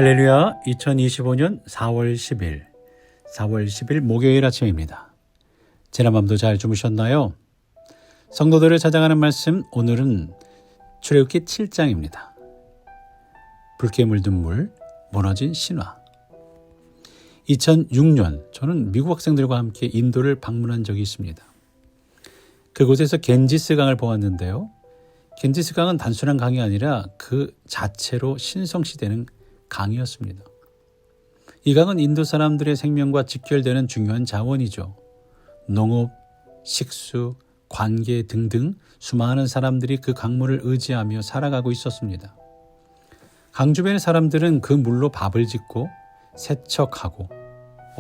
할렐루야. 2025년 4월 10일 목요일 아침입니다. 지난밤도 잘 주무셨나요? 성도들을 찾아가는 말씀, 오늘은 출애굽기 7장입니다. 붉게 물든 물, 무너진 신화. 2006년 저는 미국 학생들과 함께 인도를 방문한 적이 있습니다. 그곳에서 겐지스 강을 보았는데요. 겐지스 강은 단순한 강이 아니라 그 자체로 신성시되는 강이었습니다. 이 강은 인도 사람들의 생명과 직결되는 중요한 자원이죠. 농업, 식수, 관계 등등 수많은 사람들이 그 강물을 의지하며 살아가고 있었습니다. 강 주변의 사람들은 그 물로 밥을 짓고 세척하고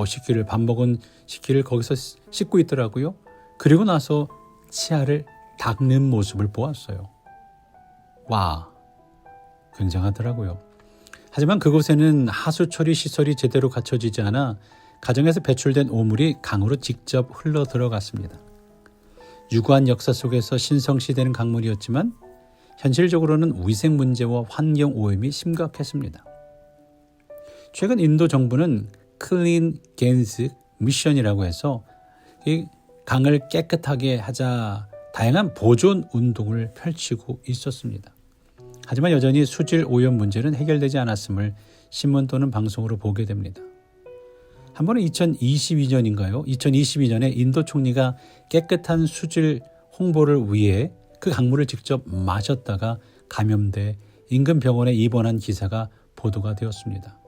식기를 밥 먹은 식기를 거기서 씻고 있더라고요. 그리고 나서 치아를 닦는 모습을 보았어요. 와, 굉장하더라고요. 하지만 그곳에는 하수 처리 시설이 제대로 갖춰지지 않아 가정에서 배출된 오물이 강으로 직접 흘러 들어갔습니다. 유구한 역사 속에서 신성시되는 강물이었지만 현실적으로는 위생 문제와 환경 오염이 심각했습니다. 최근 인도 정부는 클린 겐스 미션이라고 해서 이 강을 깨끗하게 하자 다양한 보존 운동을 펼치고 있었습니다. 하지만 여전히 수질 오염 문제는 해결되지 않았음을 신문 또는 방송으로 보게 됩니다. 한 번은 2022년인가요? 2022년에 인도 총리가 깨끗한 수질 홍보를 위해 그 강물을 직접 마셨다가 감염돼 인근 병원에 입원한 기사가 보도가 되었습니다.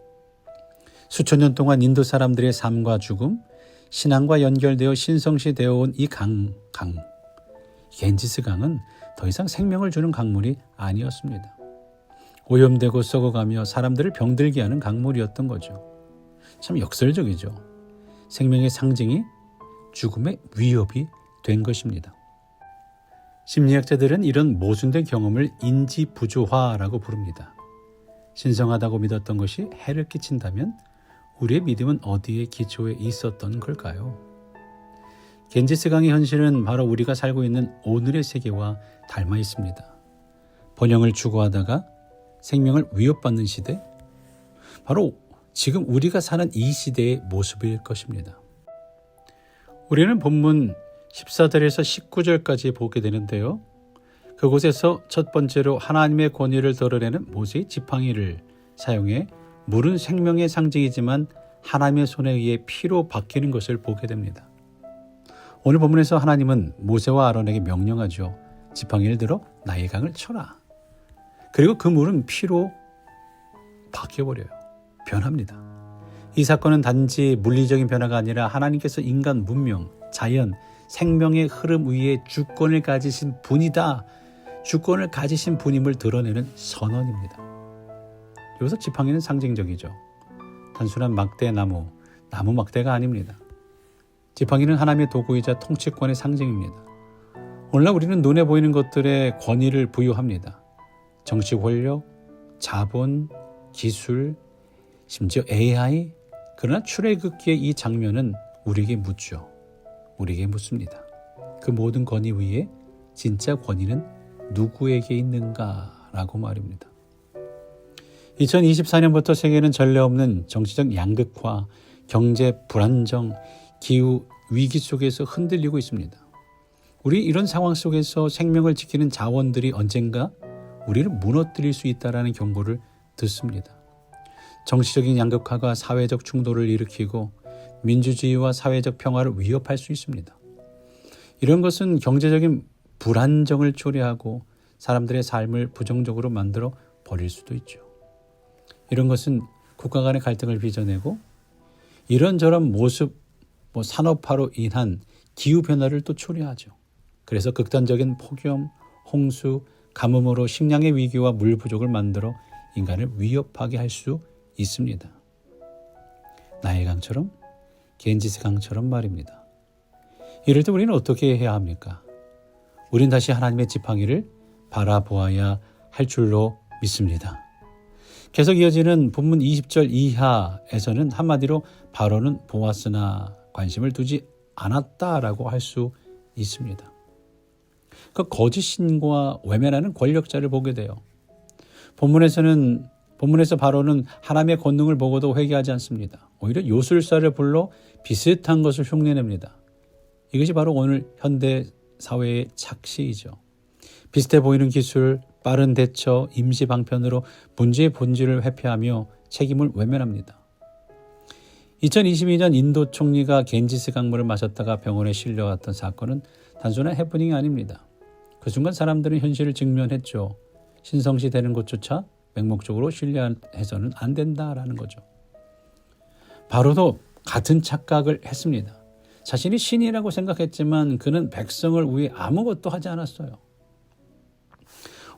수천 년 동안 인도 사람들의 삶과 죽음, 신앙과 연결되어 신성시되어 온 이 겐지스 강은 더 이상 생명을 주는 강물이 아니었습니다. 오염되고 썩어가며 사람들을 병들게 하는 강물이었던 거죠. 참 역설적이죠. 생명의 상징이 죽음의 위협이 된 것입니다. 심리학자들은 이런 모순된 경험을 인지부조화라고 부릅니다. 신성하다고 믿었던 것이 해를 끼친다면 우리의 믿음은 어디에 기초해 있었던 걸까요? 겐지스 강의 현실은 바로 우리가 살고 있는 오늘의 세계와 닮아 있습니다. 번영을 추구하다가 생명을 위협받는 시대, 바로 지금 우리가 사는 이 시대의 모습일 것입니다. 우리는 본문 14절에서 19절까지 보게 되는데요. 그곳에서 첫 번째로 하나님의 권위를 드러내는 모세의 지팡이를 사용해 물은 생명의 상징이지만 하나님의 손에 의해 피로 바뀌는 것을 보게 됩니다. 오늘 본문에서 하나님은 모세와 아론에게 명령하죠. 지팡이를 들어 나의 강을 쳐라. 그리고 그 물은 피로 바뀌어버려요. 변합니다. 이 사건은 단지 물리적인 변화가 아니라 하나님께서 인간 문명, 자연, 생명의 흐름 위에 주권을 가지신 분이다. 주권을 가지신 분임을 드러내는 선언입니다. 여기서 지팡이는 상징적이죠. 단순한 나무 막대가 아닙니다. 지팡이는 하나님의 도구이자 통치권의 상징입니다. 오늘날 우리는 눈에 보이는 것들에 권위를 부여합니다. 정치 권력, 자본, 기술, 심지어 AI. 그러나 출애굽기의 이 장면은 우리에게 묻죠. 우리에게 묻습니다. 그 모든 권위 위에 진짜 권위는 누구에게 있는가라고 말입니다. 2024년부터 세계는 전례 없는 정치적 양극화, 경제 불안정, 기후 위기 속에서 흔들리고 있습니다. 우리 이런 상황 속에서 생명을 지키는 자원들이 언젠가 우리를 무너뜨릴 수 있다는 경고를 듣습니다. 정치적인 양극화가 사회적 충돌을 일으키고 민주주의와 사회적 평화를 위협할 수 있습니다. 이런 것은 경제적인 불안정을 초래하고 사람들의 삶을 부정적으로 만들어 버릴 수도 있죠. 이런 것은 국가 간의 갈등을 빚어내고 이런저런 모습, 산업화로 인한 기후변화를 또 초래하죠. 그래서 극단적인 폭염, 홍수, 가뭄으로 식량의 위기와 물 부족을 만들어 인간을 위협하게 할 수 있습니다. 나의 강처럼, 겐지스 강처럼 말입니다. 이럴 때 우리는 어떻게 해야 합니까? 우린 다시 하나님의 지팡이를 바라보아야 할 줄로 믿습니다. 계속 이어지는 본문 20절 이하에서는 한마디로 바로는 보았으나 관심을 두지 않았다라고 할 수 있습니다. 그 거짓 신과 외면하는 권력자를 보게 돼요. 본문에서는 본문에서 바로는 하나님의 권능을 보고도 회개하지 않습니다. 오히려 요술사를 불러 비슷한 것을 흉내냅니다. 이것이 바로 오늘 현대 사회의 착시이죠. 비슷해 보이는 기술, 빠른 대처, 임시 방편으로 문제의 본질을 회피하며 책임을 외면합니다. 2022년 인도 총리가 겐지스 강물을 마셨다가 병원에 실려갔던 사건은 단순한 해프닝이 아닙니다. 그 순간 사람들은 현실을 직면했죠. 신성시 되는 곳조차 맹목적으로 신뢰해서는 안 된다라는 거죠. 바로도 같은 착각을 했습니다. 자신이 신이라고 생각했지만 그는 백성을 위해 아무것도 하지 않았어요.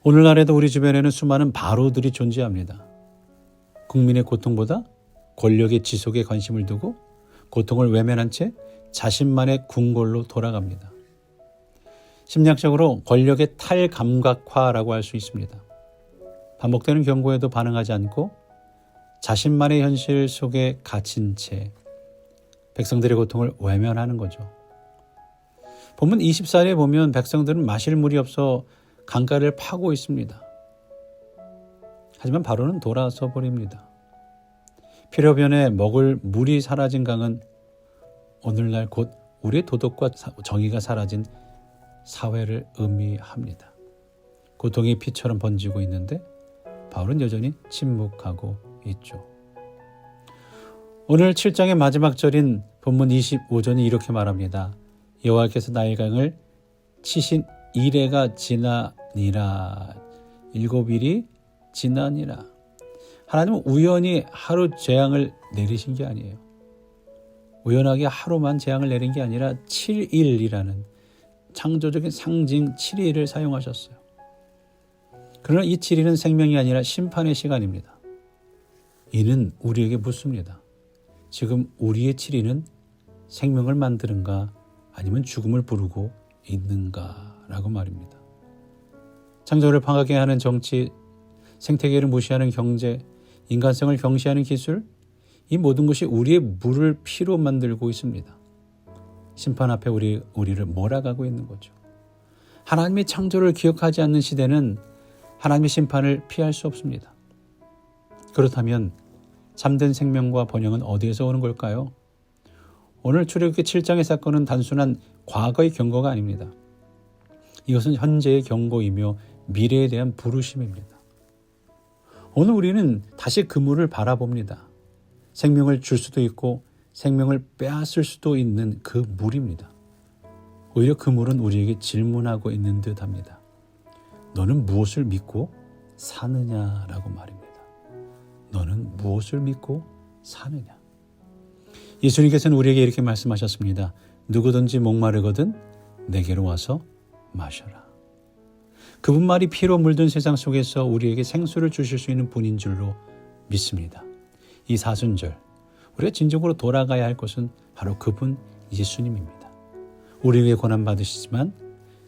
오늘날에도 우리 주변에는 수많은 바로들이 존재합니다. 국민의 고통보다 권력의 지속에 관심을 두고 고통을 외면한 채 자신만의 궁궐로 돌아갑니다. 심리학적으로 권력의 탈감각화라고 할 수 있습니다. 반복되는 경고에도 반응하지 않고 자신만의 현실 속에 갇힌 채 백성들의 고통을 외면하는 거죠. 본문 24절에 보면 백성들은 마실 물이 없어 강가를 파고 있습니다. 하지만 바로는 돌아서 버립니다. 필요변에 먹을 물이 사라진 강은 오늘날 곧 우리의 도덕과 정의가 사라진 사회를 의미합니다. 고통이 피처럼 번지고 있는데 바울은 여전히 침묵하고 있죠. 오늘 7장의 마지막 절인 본문 25절이 이렇게 말합니다. 여호와께서 나일 강을 치신 이래가 지나니라. 7일이 지나니라. 하나님은 우연히 하루 재앙을 내리신 게 아니에요. 우연하게 하루만 재앙을 내린 게 아니라 7일이라는 창조적인 상징 7일을 사용하셨어요. 그러나 이 7일은 생명이 아니라 심판의 시간입니다. 이는 우리에게 묻습니다. 지금 우리의 7일은 생명을 만드는가 아니면 죽음을 부르고 있는가라고 말입니다. 창조를 파괴하게 하는 정치, 생태계를 무시하는 경제, 인간성을 경시하는 기술, 이 모든 것이 우리의 물을 피로 만들고 있습니다. 심판 앞에 우리를 몰아가고 있는 거죠. 하나님의 창조를 기억하지 않는 시대는 하나님의 심판을 피할 수 없습니다. 그렇다면 참된 생명과 번영은 어디에서 오는 걸까요? 오늘 출애굽기 7장의 사건은 단순한 과거의 경고가 아닙니다. 이것은 현재의 경고이며 미래에 대한 부르심입니다. 오늘 우리는 다시 그물을 바라봅니다. 생명을 줄 수도 있고 생명을 빼앗을 수도 있는 그 물입니다. 오히려 그 물은 우리에게 질문하고 있는 듯합니다. 너는 무엇을 믿고 사느냐라고 말입니다. 너는 무엇을 믿고 사느냐. 예수님께서는 우리에게 이렇게 말씀하셨습니다. 누구든지 목마르거든 내게로 와서 마셔라. 그분 말이 피로 물든 세상 속에서 우리에게 생수를 주실 수 있는 분인 줄로 믿습니다. 이 사순절 우리가 진정으로 돌아가야 할 것은 바로 그분 예수님입니다. 우리 위해 고난받으시지만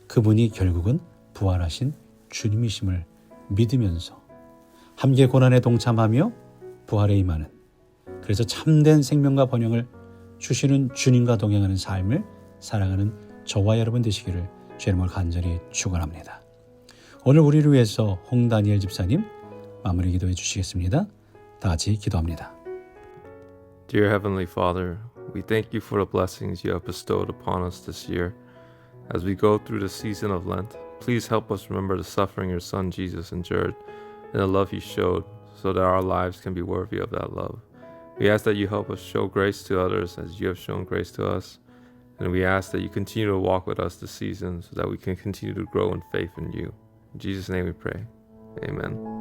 그분이 결국은 부활하신 주님이심을 믿으면서 함께 고난에 동참하며 부활에 임하는, 그래서 참된 생명과 번영을 주시는 주님과 동행하는 삶을 살아가는 저와 여러분 되시기를 주의 이름으로 간절히 축원합니다. 오늘 우리를 위해서 홍다니엘 집사님 마무리 기도해 주시겠습니다. 다 같이 기도합니다. Dear Heavenly Father, we thank you for the blessings you have bestowed upon us this year. As we go through the season of Lent, please help us remember the suffering your Son Jesus endured and the love he showed so that our lives can be worthy of that love. We ask that you help us show grace to others as you have shown grace to us. And we ask that you continue to walk with us this season so that we can continue to grow in faith in you. In Jesus' name we pray. Amen.